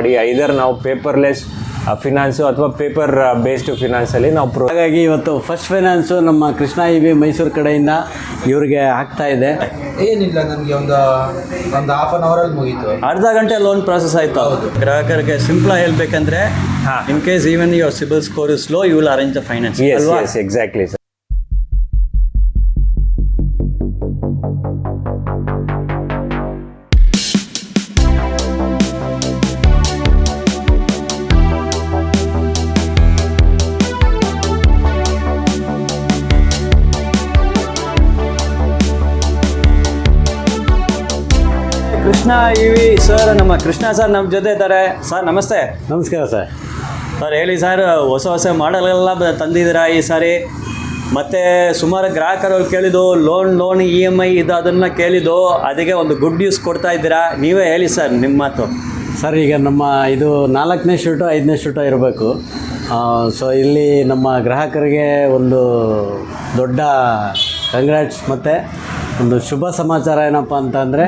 ಮಾಡಿ, ಐದರ್ ನಾವು paperless finance ಅಥವಾ ಪೇಪರ್ ಬೇಸ್ಡ್ ಫಿನಾನ್ಸಲ್ಲಿ ನಾವು ಹಾಗಾಗಿ ಇವತ್ತು ಫಸ್ಟ್ ಫೈನಾನ್ಸು ನಮ್ಮ ಕೃಷ್ಣ ಇವಿ ಮೈಸೂರು ಕಡೆಯಿಂದ ಇವ್ರಿಗೆ ಆಗ್ತಾ ಇದೆ. ಏನಿಲ್ಲ, ನನಗೆ ಒಂದು ಹಾಫ್ ಆನ್ ಅವರಲ್ಲಿ ಮುಗೀತು. ಅರ್ಧ ಗಂಟೆ ಲೋನ್ ಪ್ರಾಸೆಸ್ ಆಯಿತು. ಹೌದು, ಗ್ರಾಹಕರಿಗೆ ಸಿಂಪಲ್ ಹೇಳ್ಬೇಕಂದ್ರೆ in case even your CIBIL score is low, you will arrange the finance. Yes, exactly. Krishna EV sir, ನಮ್ಮ ಕೃಷ್ಣ ಸರ್ ನಮ್ಮ ಜೊತೆ ಇದ್ದಾರೆ. ಸರ್ ನಮಸ್ತೆ. ನಮಸ್ಕಾರ ಸರ್. ಸರ್ ಹೇಳಿ ಸರ್, ಹೊಸ ಮಾಡೆಲ್ಗಳೆಲ್ಲ ತಂದಿದ್ದೀರಾ ಈ ಸಾರಿ. ಮತ್ತು ಸುಮಾರು ಗ್ರಾಹಕರು ಕೇಳಿದ್ದು ಲೋನ್ EMI ಇದು ಅದನ್ನು ಕೇಳಿದ್ದು, ಅದಕ್ಕೆ ಒಂದು ಗುಡ್ ನ್ಯೂಸ್ ಕೊಡ್ತಾ ಇದ್ದೀರಾ. ನೀವೇ ಹೇಳಿ ಸರ್ ನಿಮ್ಮ ಮಾತು. ಸರ್ ಈಗ ನಮ್ಮ ಇದು 4ನೇ ಶೂಟು 5ನೇ ಶೂಟು ಇರಬೇಕು. ಸೊ ಇಲ್ಲಿ ನಮ್ಮ ಗ್ರಾಹಕರಿಗೆ ಒಂದು ದೊಡ್ಡ ಕಂಗ್ರ್ಯಾಟ್ಸ್ ಮತ್ತು ಒಂದು ಶುಭ ಸಮಾಚಾರ ಏನಪ್ಪ ಅಂತಂದರೆ,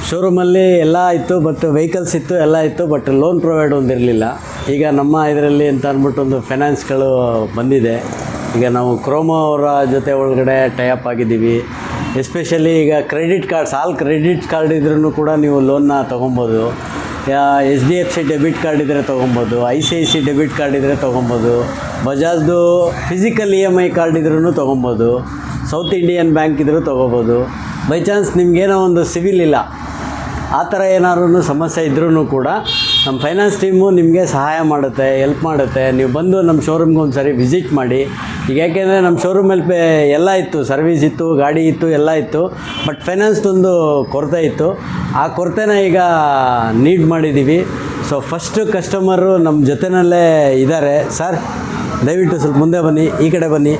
ಶೋರೂಮಲ್ಲಿ ಎಲ್ಲ ಇತ್ತು, ಬಟ್ ವೆಹಿಕಲ್ಸ್ ಇತ್ತು, ಎಲ್ಲ ಇತ್ತು, ಬಟ್ ಲೋನ್ ಪ್ರೊವೈಡ್ ಒಂದಿರಲಿಲ್ಲ. ಈಗ ನಮ್ಮ ಇದರಲ್ಲಿ ಅಂತ ಅಂದ್ಬಿಟ್ಟು ಒಂದು ಫೈನಾನ್ಸ್ಗಳು ಬಂದಿದೆ. ಈಗ ನಾವು ಕ್ರೋಮೋ ಅವರ ಜೊತೆ ಒಳಗಡೆ ಟೈಅಪ್ ಆಗಿದ್ದೀವಿ. ಎಸ್ಪೆಷಲಿ ಈಗ credit cards, all credit card ಇದ್ರೂ ಕೂಡ ನೀವು ಲೋನ್ನ ತೊಗೊಬೋದು. HDFC ಡೆಬಿಟ್ ಕಾರ್ಡ್ ಇದ್ದರೆ ತೊಗೊಬೋದು, ICIC ಡೆಬಿಟ್ ಕಾರ್ಡ್ ಇದ್ದರೆ ತೊಗೊಬೋದು, ಬಜಾಜ್ದು ಫಿಸಿಕಲ್ EMI ಕಾರ್ಡ್ ಇದ್ರೂ ತೊಗೊಬೋದು, ಸೌತ್ ಇಂಡಿಯನ್ ಬ್ಯಾಂಕ್ ಇದ್ರೂ ತೊಗೋಬೋದು. ಬೈ ಚಾನ್ಸ್ ನಿಮಗೇನೋ ಒಂದು ಸಿವಿಲ್ ಇಲ್ಲ, ಆ ಥರ ಏನಾದ್ರು ಸಮಸ್ಯೆ ಇದ್ರೂ ಕೂಡ ನಮ್ಮ ಫೈನಾನ್ಸ್ ಟೀಮು ನಿಮಗೆ ಸಹಾಯ ಮಾಡುತ್ತೆ, ಹೆಲ್ಪ್ ಮಾಡುತ್ತೆ. ನೀವು ಬಂದು ನಮ್ಮ ಶೋರೂಮ್ಗೆ ಒಂದು ಸರಿ ವಿಸಿಟ್ ಮಾಡಿ. ಈಗ ಯಾಕೆಂದರೆ ನಮ್ಮ ಶೋರೂಮಲ್ಲಿ ಎಲ್ಲ ಇತ್ತು, ಸರ್ವಿಸ್ ಇತ್ತು, ಗಾಡಿ ಇತ್ತು, ಎಲ್ಲ ಇತ್ತು, ಬಟ್ ಫೈನಾನ್ಸ್ದೊಂದು ಕೊರತೆ ಇತ್ತು. ಆ ಕೊರತೆನ ಈಗ ನೀಡ್ ಮಾಡಿದ್ದೀವಿ. ಸೊ ಫಸ್ಟು ಕಸ್ಟಮರು ನಮ್ಮ ಜೊತೆಯಲ್ಲೇ ಇದ್ದಾರೆ. ಸರ್ ದಯವಿಟ್ಟು ಸ್ವಲ್ಪ ಮುಂದೆ ಬನ್ನಿ, ಈ ಕಡೆ ಬನ್ನಿ.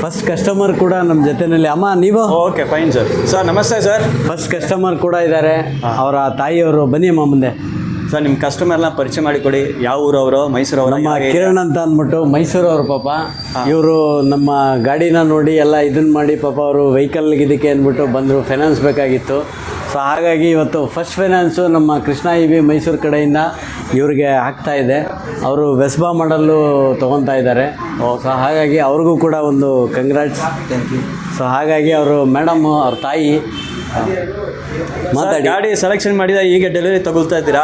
ಫಸ್ಟ್ ಕಸ್ಟಮರ್ ಕೂಡ ನಮ್ಮ ಜೊತೆಯಲ್ಲಿ. ಅಮ್ಮ ನೀವು? Okay, fine sir. ಸರ್ ನಮಸ್ತೆ ಸರ್. ಫಸ್ಟ್ ಕಸ್ಟಮರ್ ಕೂಡ ಇದ್ದಾರೆ, ಅವರ ತಾಯಿಯವರು. ಬನ್ನಿ ಅಮ್ಮ ಮುಂದೆ. ಸರ್ ನಿಮ್ಮ ಕಸ್ಟಮರ್ನ ಪರಿಚಯ ಮಾಡಿಕೊಡಿ. ಯಾವ ಊರವರು? ಮೈಸೂರವರು? ನಮ್ಮ ಕಿರಣ್ ಅಂತ ಅಂದ್ಬಿಟ್ಟು ಮೈಸೂರವರು. ಪಾಪ ಇವರು ನಮ್ಮ ಗಾಡಿನ ನೋಡಿ ಎಲ್ಲ ಇದನ್ನು ಮಾಡಿ ಪಾಪ ಅವರು ವೆಹಿಕಲ್ಗೆ ಇದಕ್ಕೆ ಅಂದ್ಬಿಟ್ಟು ಬಂದರು, ಫೈನಾನ್ಸ್ ಬೇಕಾಗಿತ್ತು. ಸೊ ಹಾಗಾಗಿ ಇವತ್ತು ಫಸ್ಟ್ ಫೈನಾನ್ಸು ನಮ್ಮ ಕೃಷ್ಣ ಇವಿ ಮೈಸೂರು ಕಡೆಯಿಂದ ಇವ್ರಿಗೆ ಆಗ್ತಾಯಿದೆ. ಅವರು ವೆಸ್ಬಾ ಮಾಡಲ್ಲು ತೊಗೊತಾ ಇದ್ದಾರೆ. ಸೊ ಹಾಗಾಗಿ ಅವ್ರಿಗೂ ಕೂಡ ಒಂದು ಕಂಗ್ರ್ಯಾಟ್ಸ್. Thank you. ಸೊ ಹಾಗಾಗಿ ಅವರು ಮೇಡಮ್ ಅವ್ರ ತಾಯಿ ಮಾತಾಡಿ. ಗಾಡಿ ಸೆಲೆಕ್ಷನ್ ಮಾಡಿದ, ಈಗ ಡೆಲಿವರಿ ತಗೊಳ್ತಾ ಇದ್ದೀರಾ?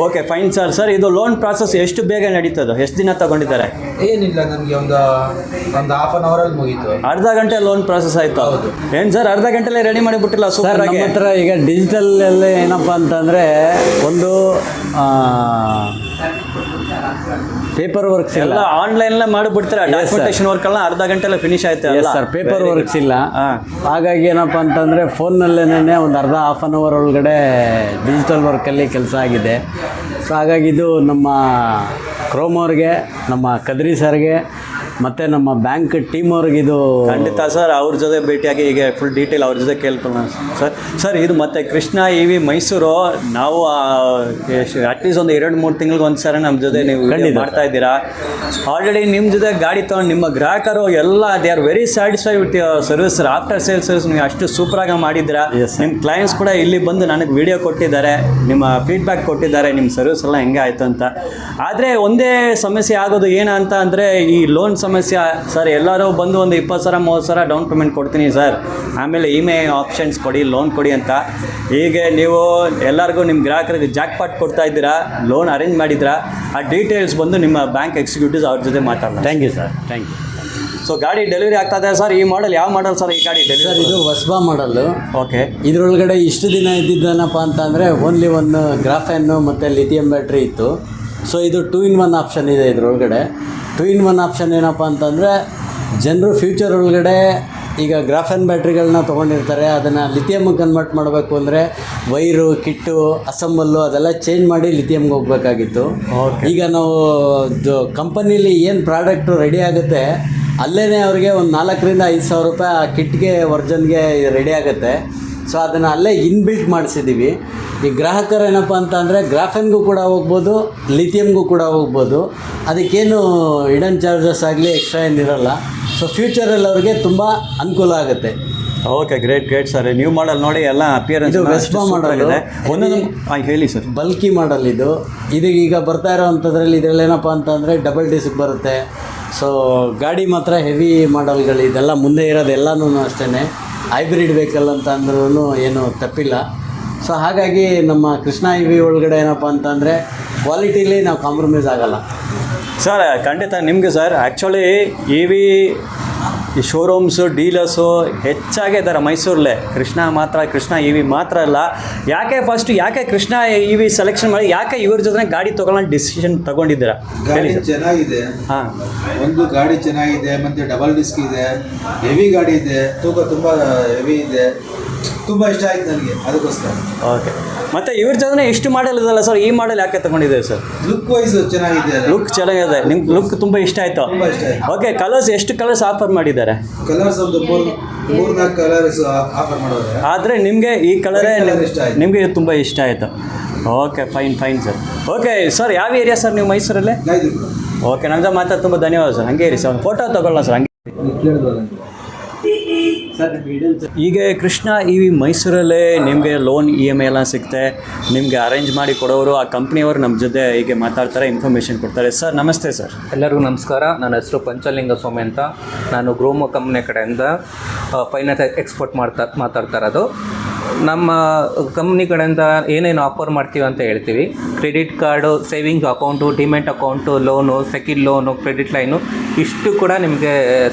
Okay, fine sir. ಸರ್ ಇದು ಲೋನ್ ಪ್ರಾಸೆಸ್ ಎಷ್ಟು ಬೇಗ ನಡೀತದೆ? ಎಷ್ಟು ದಿನ ತಗೊಂಡಿದ್ದಾರೆ? ಏನಿಲ್ಲ, ನನಗೆ ಒಂದು ಹಾಫ್ ಆನ್ ಅವರಲ್ಲಿ ಮುಗೀತು. ಅರ್ಧ ಗಂಟೆ ಲೋನ್ ಪ್ರಾಸೆಸ್ ಆಯಿತು. ಏನು ಸರ್, ಅರ್ಧ ಗಂಟೆಲೇ ರೆಡಿ ಮಾಡಿಬಿಟ್ಟಿಲ್ಲ? ಸರ್ ನಮ್ಮ ಹತ್ರ ಈಗ ಡಿಜಿಟಲಲ್ಲಿ ಏನಪ್ಪ ಅಂತಂದರೆ ಒಂದು ಪೇಪರ್ ವರ್ಕ್ಸ್ ಎಲ್ಲ ಆನ್ಲೈನಲ್ಲೇ ಮಾಡಿಬಿಡ್ತಾರೆ. ಡಾಕ್ಯುಮೆಂಟೇಷನ್ ವರ್ಕ್ ಎಲ್ಲ ಅರ್ಧ ಗಂಟೆಲ್ಲ ಫಿನಿಶ್ ಆಯ್ತು ಸರ್. ಪೇಪರ್ ವರ್ಕ್ಸ್ ಇಲ್ಲ. ಹಾಗಾಗಿ ಏನಪ್ಪ ಅಂತಂದರೆ ಫೋನ್ನಲ್ಲೇ ಒಂದು ಹಾಫ್ ಆನ್ ಅವರ್ ಒಳಗಡೆ ಡಿಜಿಟಲ್ ವರ್ಕಲ್ಲಿ ಕೆಲಸ ಆಗಿದೆ. ಸೊ ಹಾಗಾಗಿ ಇದು ನಮ್ಮ ಕ್ರೋಮ್ ಅವ್ರಿಗೆ, ನಮ್ಮ ಕದ್ರಿ ಸರ್ಗೆ ಮತ್ತು ನಮ್ಮ ಬ್ಯಾಂಕ್ ಟೀಮ್ ಅವ್ರಿಗೆ ಇದು ಖಂಡಿತ ಸರ್. ಅವ್ರ ಜೊತೆ ಭೇಟಿಯಾಗಿ ಈಗ ಫುಲ್ ಡೀಟೇಲ್ ಅವ್ರ ಜೊತೆ ಕೇಳ್ಕೊಳ್ಳೋಣ ಸರ್. ಸರ್ ಇದು ಮತ್ತು ಕೃಷ್ಣ ಇವಿ ಮೈಸೂರು, ನಾವು ಅಟ್ಲೀಸ್ಟ್ ಒಂದು 2-3 ತಿಂಗಳಿಗೆ ಒಂದು ಸರಿ ನಮ್ಮ ಜೊತೆ ನೀವು ಮಾಡ್ತಾ ಇದ್ದೀರಾ. ಆಲ್ರೆಡಿ ನಿಮ್ಮ ಜೊತೆ ಗಾಡಿ ತೊಗೊಂಡು ನಿಮ್ಮ ಗ್ರಾಹಕರು ಎಲ್ಲ they are very satisfy with service. After sale service ನೀವು ಅಷ್ಟು ಸೂಪರಾಗಿ ಮಾಡಿದ್ದೀರಾ. ನಿಮ್ಮ ಕ್ಲೈಂಟ್ಸ್ ಕೂಡ ಇಲ್ಲಿ ಬಂದು ನನಗೆ ವಿಡಿಯೋ ಕೊಟ್ಟಿದ್ದಾರೆ, ನಿಮ್ಮ ಫೀಡ್ಬ್ಯಾಕ್ ಕೊಟ್ಟಿದ್ದಾರೆ, ನಿಮ್ಮ ಸರ್ವಿಸ್ ಎಲ್ಲ ಹೆಂಗೆ ಆಯಿತು ಅಂತ. ಆದರೆ ಒಂದೇ ಸಮಸ್ಯೆ ಆಗೋದು ಏನಂತ ಅಂದರೆ ಈ ಲೋನ್ ಸಮಸ್ಯೆ ಸರ್. ಎಲ್ಲರೂ ಬಂದು ಒಂದು 20,000-30,000 ಡೌನ್ ಪೇಮೆಂಟ್ ಕೊಡ್ತೀನಿ ಸರ್, ಆಮೇಲೆ EMI ಆಪ್ಷನ್ಸ್ ಕೊಡಿ, ಲೋನ್ ಕೊಡಿ ಅಂತ. ಹೀಗೆ ನೀವು ಎಲ್ಲರಿಗೂ ನಿಮ್ಮ ಗ್ರಾಹಕರಿಗೆ ಜಾಕ್ ಪಾಟ್ ಕೊಡ್ತಾ ಇದ್ದೀರಾ, ಲೋನ್ ಅರೇಂಜ್ ಮಾಡಿದ್ದೀರಾ. ಆ ಡೀಟೇಲ್ಸ್ ಬಂದು ನಿಮ್ಮ ಬ್ಯಾಂಕ್ ಎಕ್ಸಿಕ್ಯೂಟಿವ್ಸ್ ಅವ್ರ ಜೊತೆ ಮಾತಾಡೋಣ. Thank you sir. Thank you. So ಗಾಡಿ ಡೆಲಿವರಿ ಆಗ್ತಾ ಇದೆ ಸರ್. ಈ ಮಾಡೆಲ್ ಯಾವ ಮಾಡೆಲ್ ಸರ್? ಈ ಗಾಡಿ ಡೆಲಿವರಿ ಸರ್ ಇದು ವೆಸ್ಬಾ ಮಾಡಲ್ಲು. ಓಕೆ. ಇದರೊಳಗಡೆ ಇಷ್ಟು ದಿನ ಇದ್ದಿದ್ದೇನಪ್ಪ ಅಂತಂದರೆ ಓನ್ಲಿ ಒಂದು ಗ್ರಾಫೆನ್ನು ಮತ್ತು ಲಿಥಿಯಂ ಬ್ಯಾಟ್ರಿ ಇತ್ತು. ಸೊ ಇದು 2-in-1 ಆಪ್ಷನ್ ಇದೆ ಇದರೊಳಗಡೆ. 2-in-1 ಆಪ್ಷನ್ ಏನಪ್ಪ ಅಂತಂದರೆ, ಜನರು ಫ್ಯೂಚರ್ ಒಳಗಡೆ ಈಗ ಗ್ರಾಫೆನ್ ಬ್ಯಾಟ್ರಿಗಳನ್ನ ತೊಗೊಂಡಿರ್ತಾರೆ, ಅದನ್ನು ಲಿಥಿಯಮ್ಗೆ ಕನ್ವರ್ಟ್ ಮಾಡಬೇಕು ಅಂದರೆ ವೈರು, ಕಿಟ್ಟು, ಅಸೆಂಬಲ್ಲು ಅದೆಲ್ಲ ಚೇಂಜ್ ಮಾಡಿ ಲಿಥಿಯಮ್ಗೆ ಹೋಗಬೇಕಾಗಿತ್ತು. ಈಗ ನಾವು ಕಂಪನೀಲಿ ಏನು ಪ್ರಾಡಕ್ಟು ರೆಡಿ ಆಗುತ್ತೆ ಅಲ್ಲೇ ಅವ್ರಿಗೆ ಒಂದು 4,000-5,000 ರೂಪಾಯಿ ಆ ಕಿಟ್ಗೆ ವರ್ಜನ್ಗೆ ರೆಡಿ ಆಗುತ್ತೆ. ಸೊ ಅದನ್ನು ಅಲ್ಲೇ ಇನ್ಬಿಲ್ಟ್ ಮಾಡಿಸಿದ್ದೀವಿ. ಈ ಗ್ರಾಹಕರು ಏನಪ್ಪ ಅಂತ ಅಂದರೆ ಗ್ರಾಫೆನ್ಗೂ ಕೂಡ ಹೋಗ್ಬೋದು, ಲಿಥಿಯಮ್ಗೂ ಕೂಡ ಹೋಗ್ಬೋದು. ಅದಕ್ಕೇನು ಹಿಡನ್ ಚಾರ್ಜಸ್ ಆಗಲಿ ಎಕ್ಸ್ಟ್ರಾ ಏನಿರಲ್ಲ. ಸೊ ಫ್ಯೂಚರಲ್ಲಿ ಅವ್ರಿಗೆ ತುಂಬ ಅನುಕೂಲ ಆಗುತ್ತೆ. Okay great sir. New model ನೋಡಿ ಎಲ್ಲ ಅಪಿಯರೆನ್ಸ್ ಇದು Vespa model. ಇದೆ. ಒಂದೊಂದು ಹೇಳಿ ಸರ್. ಬಲ್ಕಿ ಮಾಡಲ್ ಇದು ಈಗ ಬರ್ತಾ ಇರೋವಂಥದ್ರಲ್ಲಿ ಇದರಲ್ಲಿ ಏನಪ್ಪ ಅಂತಂದರೆ ಡಬಲ್ ಡಿಸ್ಕ್ ಬರುತ್ತೆ. ಸೊ ಗಾಡಿ ಮಾತ್ರ ಹೆವಿ ಮಾಡಲ್ಗಳು ಇದೆಲ್ಲ ಮುಂದೆ ಇರೋದು ಎಲ್ಲನೂ ಅಷ್ಟೇ ಹೈಬ್ರಿಡ್ ವೆಹಿಕಲ್ ಅಂತ ಅಂದ್ರೂ ಏನು ತಪ್ಪಿಲ್ಲ. ಸೊ ಹಾಗಾಗಿ ನಮ್ಮ ಕೃಷ್ಣ EV ಒಳಗಡೆ ಏನಪ್ಪ ಅಂತಂದರೆ ಕ್ವಾಲಿಟಿಲಿ ನಾವು ಕಾಂಪ್ರಮೈಸ್ ಆಗಲ್ಲ ಸರ್. ಖಂಡಿತ ನಿಮಗೆ ಸರ್ ಆ್ಯಕ್ಚುಲಿ ಈ ಶೋರೂಮ್ಸು ಡೀಲರ್ಸು ಹೆಚ್ಚಾಗೇ ಇದ್ದಾರೆ ಮೈಸೂರಲ್ಲೇ. ಕೃಷ್ಣ EV ಮಾತ್ರ ಅಲ್ಲ. ಯಾಕೆ ಕೃಷ್ಣ EV ಸೆಲೆಕ್ಷನ್ ಮಾಡಿ ಯಾಕೆ ಇವ್ರ ಜೊತೆ ಗಾಡಿ ತೊಗೊಳ್ಳೋ ಡಿಸಿಷನ್ ತಗೊಂಡಿದ್ದೀರಾ? ಗಾಡಿ ಚೆನ್ನಾಗಿದೆ. ಹಾಂ, ಒಂದು ಗಾಡಿ ಚೆನ್ನಾಗಿದೆ, ಮತ್ತು ಡಬಲ್ ಡಿಸ್ಕ್ ಇದೆ, ಹೆವಿ ಗಾಡಿ ಇದೆ, ತೂಕ ತುಂಬ ಹೆವಿ ಇದೆ, ತುಂಬ ಇಷ್ಟ ಆಯ್ತು ನನಗೆ, ಅದಕ್ಕೋಸ್ಕರ. ಓಕೆ. ಮತ್ತು ಇವ್ರ ಜೊತೆ ಎಷ್ಟು ಮಾಡೆಲ್ ಇದಲ್ಲ ಸರ್, ಈ ಮಾಡೆಲ್ ಯಾಕೆ ತೊಗೊಂಡಿದ್ದೀರಿ ಸರ್? ಲುಕ್ ವೈಸ್ ಚೆನ್ನಾಗಿದೆ. ಲುಕ್ ಚೆನ್ನಾಗಿದೆ, ನಿಮ್ಗೆ ಲುಕ್ ತುಂಬ ಇಷ್ಟ ಆಯಿತು. ತುಂಬ ಇಷ್ಟ ಆಯ್ತು. ಓಕೆ. ಎಷ್ಟು ಕಲರ್ಸ್ ಆಫರ್ ಮಾಡಿದ್ದಾರೆ? ಕಲರ್ಸ್ ಒಂದು 3-4 ಕಲರ್ಸ್ ಆಫರ್ ಮಾಡೋದು. ಆದರೆ ನಿಮಗೆ ಈ ಕಲರೇ ಇಷ್ಟ ಆಯ್ತು. ನಿಮಗೆ ತುಂಬ ಇಷ್ಟ ಆಯಿತು. Okay, fine sir. Okay sir, ಯಾವ ಏರಿಯಾ ಸರ್ ನೀವು ಮೈಸೂರಲ್ಲೇ? ಗಾಯತ್ರಿ. ಓಕೆ, ನಮ್ದು ಮಾತಾಡಿ ತುಂಬ ಧನ್ಯವಾದ ಸರ್. ಹಂಗೆ ಇರಿ ಸರ್, ಒಂದು ಫೋಟೋ ತೊಗೊಳ್ಳೋಣ ಸರ್. ಹಂಗೆ ಈಗ ಕೃಷ್ಣ EV ಮೈಸೂರಲ್ಲೇ ನಿಮಗೆ ಲೋನ್ EMI ಎಲ್ಲ ಸಿಗುತ್ತೆ. ನಿಮಗೆ ಅರೇಂಜ್ ಮಾಡಿ ಕೊಡೋರು ಆ ಕಂಪ್ನಿಯವರು ನಮ್ಮ ಜೊತೆ ಹೀಗೆ ಮಾತಾಡ್ತಾರೆ, ಇನ್ಫಾರ್ಮೇಷನ್ ಕೊಡ್ತಾರೆ. ಸರ್ ನಮಸ್ತೆ ಸರ್. ಎಲ್ಲರಿಗೂ ನಮಸ್ಕಾರ. ನನ್ನ ಹೆಸರು ಪಂಚಲಿಂಗ ಸ್ವಾಮಿ ಅಂತ. ನಾನು ಗ್ರೋಮೋ ಕಂಪ್ನಿ ಕಡೆಯಿಂದ ಫೈನಾನ್ಸ್ ಎಕ್ಸ್ಪೋರ್ಟ್ ಮಾತಾಡ್ತಾ ಇರೋದು. ನಮ್ಮ ಕಂಪ್ನಿ ಕಡೆಯಿಂದ ಏನೇನು ಆಫರ್ ಮಾಡ್ತೀವಿ ಅಂತ ಹೇಳ್ತೀವಿ. Credit card, saving account, demat account, loan, second loan, credit line ಇಷ್ಟು ಕೂಡ ನಿಮಗೆ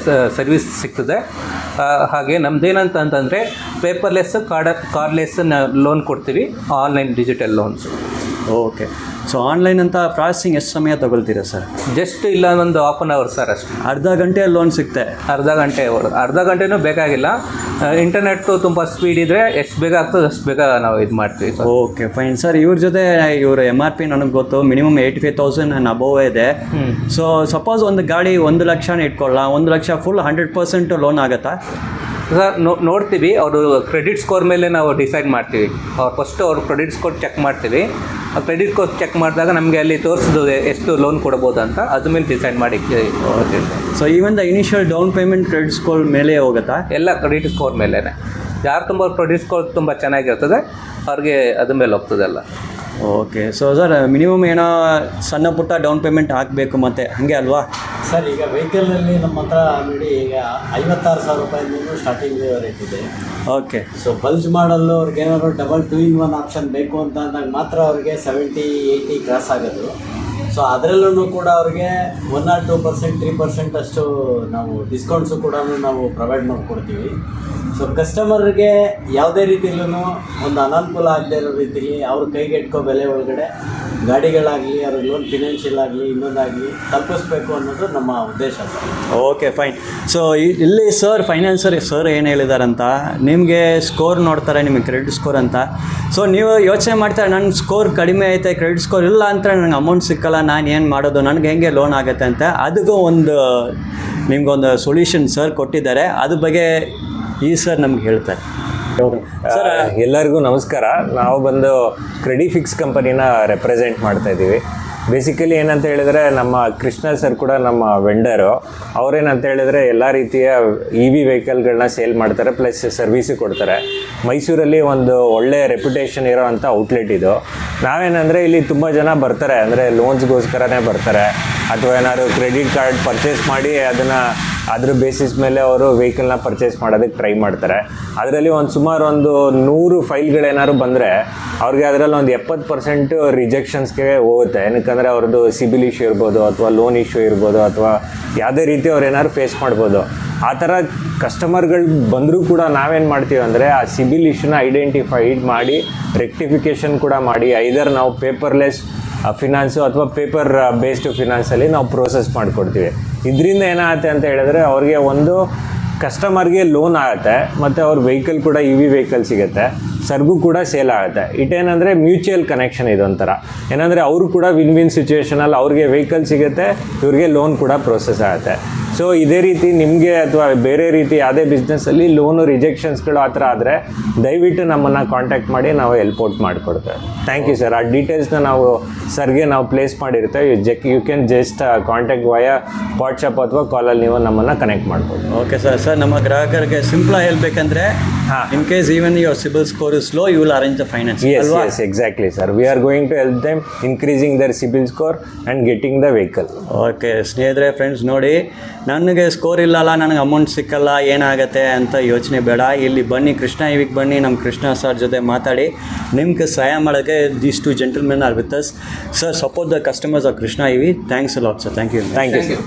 ಸರ್ವಿಸ್ ಸಿಗ್ತದೆ. ಹಾಗೆ ನಮ್ಮದೇನಂತ ಅಂತಂದರೆ ಪೇಪರ್ಲೆಸ್, ಕಾರ್ಡ್ಲೆಸ್ ಲೋನ್ ಕೊಡ್ತೀವಿ, online digital loans. Okay. So online ಅಂತ ಪ್ರಾಸೆಸಿಂಗ್ ಎಷ್ಟು ಸಮಯ ತೊಗೊಳ್ತೀರಾ ಸರ್? ಜಸ್ಟ್ ಇಲ್ಲ ಒಂದು ಹಾಫ್ ಆನ್ ಅವರ್ ಸರ್ ಅಷ್ಟೇ. ಅರ್ಧ ಗಂಟೆ ಲೋನ್ ಸಿಗುತ್ತೆ? ಅರ್ಧ ಗಂಟೆನೂ ಬೇಕಾಗಿಲ್ಲ. ಇಂಟರ್ನೆಟ್ಟು ತುಂಬ ಸ್ಪೀಡ್ ಇದ್ದರೆ ಎಷ್ಟು ಬೇಗ ಆಗ್ತದೆ ಅಷ್ಟು ಬೇಗ ನಾವು ಇದು ಮಾಡ್ತೀವಿ ಸರ್. Okay, fine sir. ಇವ್ರ ಜೊತೆ ಇವ್ರ MRP ನನಗೆ ಗೊತ್ತು, ಮಿನಿಮಮ್ 85,000 ಅಬೋವ್ ಇದೆ. ಸೊ ಸಪೋಸ್ ಒಂದು ಗಾಡಿ 1 ಲಕ್ಷನೇ ಇಟ್ಕೊಳ್ಳ, 1 ಲಕ್ಷ ಫುಲ್ 100% ಲೋನ್ ಆಗುತ್ತಾ ಸರ್? ನೋಡ್ತೀವಿ, ಅವರು ಕ್ರೆಡಿಟ್ ಸ್ಕೋರ್ ಮೇಲೆ ನಾವು ಡಿಸೈಡ್ ಮಾಡ್ತೀವಿ. ಫಸ್ಟು ಅವ್ರ ಕ್ರೆಡಿಟ್ ಸ್ಕೋರ್ ಚೆಕ್ ಮಾಡ್ತೀವಿ. ಆ ಕ್ರೆಡಿಟ್ ಸ್ಕೋರ್ ಚೆಕ್ ಮಾಡಿದಾಗ ನಮಗೆ ಅಲ್ಲಿ ತೋರಿಸಿದ್ದು ಎಷ್ಟು ಲೋನ್ ಕೊಡ್ಬೋದು ಅಂತ, ಅದ್ರ ಮೇಲೆ ಡಿಸೈಡ್ ಮಾಡಿ. So even the initial down payment credit score ಮೇಲೆ ಹೋಗುತ್ತಾ? ಎಲ್ಲ ಕ್ರೆಡಿಟ್ ಸ್ಕೋರ್ ಮೇಲೇ. ಯಾರು ತುಂಬ ಕ್ರೆಡಿಟ್ ಸ್ಕೋರ್ ತುಂಬ ಚೆನ್ನಾಗಿರ್ತದೆ ಅವ್ರಿಗೆ ಅದ್ರ ಮೇಲೆ ಹೋಗ್ತದೆ ಎಲ್ಲ. ಓಕೆ. ಸೊ ಸರ್ ಮಿನಿಮಮ್ ಏನೋ ಸಣ್ಣ ಪುಟ್ಟ ಡೌನ್ ಪೇಮೆಂಟ್ ಹಾಕಬೇಕು ಮತ್ತೆ, ಹಾಗೆ ಅಲ್ವಾ ಸರ್? ಈಗ ವೆಹಿಕಲಲ್ಲಿ ನಮ್ಮ ಹತ್ರ ನೋಡಿ ಈಗ 56,000 ರೂಪಾಯಿಂದ ಸ್ಟಾರ್ಟಿಂಗ್ ರೇಟ್ ಇದೆ. ಓಕೆ. ಸೊ ಬಲ್ಜ್ ಮಾಡಲ್ಲು ಅವ್ರಿಗೆ ಏನಾದ್ರು ಡಬಲ್ 2-in-1 ಆಪ್ಷನ್ ಬೇಕು ಅಂತ ಅಂದಾಗ ಮಾತ್ರ ಅವ್ರಿಗೆ 70-80 ಕ್ರಾಸ್ ಆಗೋದು. ಸೊ ಅದರಲ್ಲೂ ಕೂಡ ಅವ್ರಿಗೆ 1 or 2%, 3% ಅಷ್ಟು ನಾವು ಡಿಸ್ಕೌಂಟ್ಸು ಕೂಡ ನಾವು ಪ್ರೊವೈಡ್ ಮಾಡಿಕೊಡ್ತೀವಿ. ಸೊ ಕಸ್ಟಮರ್ಗೆ ಯಾವುದೇ ರೀತಿಯಲ್ಲೂ ಒಂದು ಅನಾನುಕೂಲ ಆಗದೆ ಇರೋ ರೀತಿಯಲ್ಲಿ ಅವ್ರ ಕೈಗೆ ಇಟ್ಕೋ ಬೆಲೆ ಒಳಗಡೆ ಗಾಡಿಗಳಾಗಲಿ, ಅವ್ರಿಗೆ ಲೋನ್ ಫಿನಾನ್ಷಿಯಲ್ ಆಗಲಿ, ಇನ್ನೊಂದಾಗಲಿ ತಲುಪಿಸ್ಬೇಕು ಅನ್ನೋದು ನಮ್ಮ ಉದ್ದೇಶ. Okay, fine. ಸೊ ಇಲ್ಲಿ ಸರ್ ಫೈನಾನ್ಸರ್ ಸರ್ ಏನು ಹೇಳಿದಾರಂತ, ನಿಮಗೆ ಸ್ಕೋರ್ ನೋಡ್ತಾರೆ, ನಿಮಗೆ ಕ್ರೆಡಿಟ್ ಸ್ಕೋರ್ ಅಂತ. ಸೊ ನೀವು ಯೋಚನೆ ಮಾಡ್ತಾರೆ, ನನ್ನ ಸ್ಕೋರ್ ಕಡಿಮೆ ಐತೆ, ಕ್ರೆಡಿಟ್ ಸ್ಕೋರ್ ಇಲ್ಲ ಅಂತ ನನಗೆ ಅಮೌಂಟ್ ಸಿಕ್ಕಲ್ಲ, ನಾನು ಏನು ಮಾಡೋದು, ನನಗೆ ಹೆಂಗೆ ಲೋನ್ ಆಗುತ್ತೆ ಅಂತ. ಅದಕ್ಕೂ ನಿಮ್ಗೊಂದು ಸೊಲ್ಯೂಷನ್ ಸರ್ ಕೊಟ್ಟಿದ್ದಾರೆ. ಅದ್ರ ಬಗ್ಗೆ ಈ ಸರ್ ನಮ್ಗೆ ಹೇಳ್ತಾರೆ. ಸರ್ ಎಲ್ಲರಿಗೂ ನಮಸ್ಕಾರ. ನಾವು ಬಂದು ಕ್ರೆಡಿಫಿಕ್ಸ್ ಕಂಪನಿನ ರೆಪ್ರೆಸೆಂಟ್ ಮಾಡ್ತಾ ಇದ್ದೀವಿ. ಬೇಸಿಕಲಿ ಏನಂತ ಹೇಳಿದರೆ ನಮ್ಮ ಕೃಷ್ಣ ಸರ್ ಕೂಡ ನಮ್ಮ ವೆಂಡರು. ಅವ್ರೇನಂತ ಹೇಳಿದರೆ ಎಲ್ಲ ರೀತಿಯ EV ವೆಹಿಕಲ್ಗಳನ್ನ ಸೇಲ್ ಮಾಡ್ತಾರೆ, ಪ್ಲಸ್ ಸರ್ವಿಸು ಕೊಡ್ತಾರೆ. ಮೈಸೂರಲ್ಲಿ ಒಂದು ಒಳ್ಳೆಯ ರೆಪ್ಯುಟೇಷನ್ ಇರೋ ಅಂಥ ಔಟ್ಲೆಟ್ ಇದು. ನಾವೇನಂದರೆ ಇಲ್ಲಿ ತುಂಬ ಜನ ಬರ್ತಾರೆ, ಅಂದರೆ ಲೋನ್ಸ್ಗೋಸ್ಕರನೇ ಬರ್ತಾರೆ, ಅಥವಾ ಏನಾದ್ರು ಕ್ರೆಡಿಟ್ ಕಾರ್ಡ್ ಪರ್ಚೇಸ್ ಮಾಡಿ ಅದ್ರ ಬೇಸಿಸ್ ಮೇಲೆ ಅವರು ವೆಹಿಕಲ್ನ ಪರ್ಚೇಸ್ ಮಾಡೋದಕ್ಕೆ ಟ್ರೈ ಮಾಡ್ತಾರೆ. ಅದರಲ್ಲಿ ಸುಮಾರು 100 ಫೈಲ್ಗಳೇನಾದ್ರು ಬಂದರೆ ಅವ್ರಿಗೆ ಅದರಲ್ಲಿ 70% ರಿಜೆಕ್ಷನ್ಸ್ಗೆ ಹೋಗುತ್ತೆ. ಏನಕ್ಕಂದರೆ ಅವ್ರದ್ದು ಸಿಬಿಲ್ ಇಶ್ಯೂ ಇರ್ಬೋದು, ಅಥವಾ ಲೋನ್ ಇಶ್ಯೂ ಇರ್ಬೋದು, ಅಥವಾ ಯಾವುದೇ ರೀತಿ ಅವ್ರು ಏನಾದ್ರು ಫೇಸ್ ಮಾಡ್ಬೋದು. ಆ ಥರ ಕಸ್ಟಮರ್ಗಳು ಬಂದರೂ ಕೂಡ ನಾವೇನು ಮಾಡ್ತೀವಿ ಅಂದರೆ ಆ ಸಿಬಿಲ್ ಇಶ್ಯೂನ ಐಡೆಂಟಿಫೈ ಮಾಡಿ ರೆಕ್ಟಿಫಿಕೇಷನ್ ಕೂಡ ಮಾಡಿ, ಐದರ್ ನಾವು ಪೇಪರ್ಲೆಸ್ ಫಿನಾನ್ಸು ಅಥವಾ ಪೇಪರ್ ಬೇಸ್ಡ್ ಫಿನಾನ್ಸಲ್ಲಿ ನಾವು ಪ್ರೋಸೆಸ್ ಮಾಡಿಕೊಡ್ತೀವಿ. ಇದರಿಂದ ಏನಾಗುತ್ತೆ ಅಂತ ಹೇಳಿದ್ರೆ ಅವ್ರಿಗೆ ಒಂದು ಕಸ್ಟಮರ್ಗೆ ಲೋನ್ ಆಗುತ್ತೆ, ಮತ್ತು ಅವ್ರ ವೆಹಿಕಲ್ ಕೂಡ EV ವೆಹಿಕಲ್ ಸಿಗುತ್ತೆ, ಸರ್ಗೂ ಕೂಡ ಸೇಲ್ ಆಗುತ್ತೆ. ಇಟೇನಂದರೆ ಮ್ಯೂಚುವಲ್ ಕನೆಕ್ಷನ್ ಇದೊಂಥರ. ಏನಂದರೆ ಅವರು ಕೂಡ ವಿನ್ ಸಿಚುವೇಷನಲ್ಲಿ ಅವ್ರಿಗೆ ವೆಹಿಕಲ್ ಸಿಗುತ್ತೆ, ಇವ್ರಿಗೆ ಲೋನ್ ಕೂಡ ಪ್ರೋಸೆಸ್ ಆಗುತ್ತೆ. ಸೊ ಇದೇ ರೀತಿ ನಿಮಗೆ ಅಥವಾ ಬೇರೆ ರೀತಿ ಯಾವುದೇ ಬಿಸ್ನೆಸ್ಸಲ್ಲಿ ಲೋನು ರಿಜೆಕ್ಷನ್ಸ್ಗಳು ಆ ಥರ ಆದರೆ ದಯವಿಟ್ಟು ನಮ್ಮನ್ನು ಕಾಂಟ್ಯಾಕ್ಟ್ ಮಾಡಿ ನಾವು ಹೆಲ್ಪ್ ಮಾಡಿಕೊಡ್ತೇವೆ. Thank you sir. ಆ ಡೀಟೇಲ್ಸ್ನ ನಾವು ಸರ್ಗೆ ನಾವು ಪ್ಲೇಸ್ ಮಾಡಿರ್ತೇವೆ. You can just contact via WhatsApp ಅಥವಾ ಕಾಲಲ್ಲಿ ನೀವು ನಮ್ಮನ್ನು ಕನೆಕ್ಟ್ ಮಾಡ್ಬೋದು. ಓಕೆ ಸರ್ ನಮ್ಮ ಗ್ರಾಹಕರಿಗೆ ಸಿಂಪಲಾಗಿ ಹೇಳ್ಬೇಕಂದ್ರೆ in case even your CIBIL score is low you will arrange the finance. Yes, exactly, sir. We are going to help them increasing their CIBIL score and getting the vehicle. Okay ಸ್ನೇಹಿತರೆ, friends ನೋಡಿ, ನನಗೆ score ಇಲ್ಲಲ್ಲ, ನನಗೆ amount ಸಿಕ್ಕಲ್ಲ, ಏನಾಗುತ್ತೆ ಅಂತ ಯೋಚನೆ ಬೇಡ. ಇಲ್ಲಿ ಬನ್ನಿ, ಕೃಷ್ಣ ಇವಿಗೆ ಬನ್ನಿ, ನಮ್ಮ ಕೃಷ್ಣ ಸರ್ ಜೊತೆ ಮಾತಾಡಿ ನಿಮ್ಗೆ ಸಹಾಯ ಮಾಡೋಕ್ಕೆ these two gentlemen are with us. Sir, support the customers of Krishna EV. Thanks a lot sir. Thank you. Thank you, sir.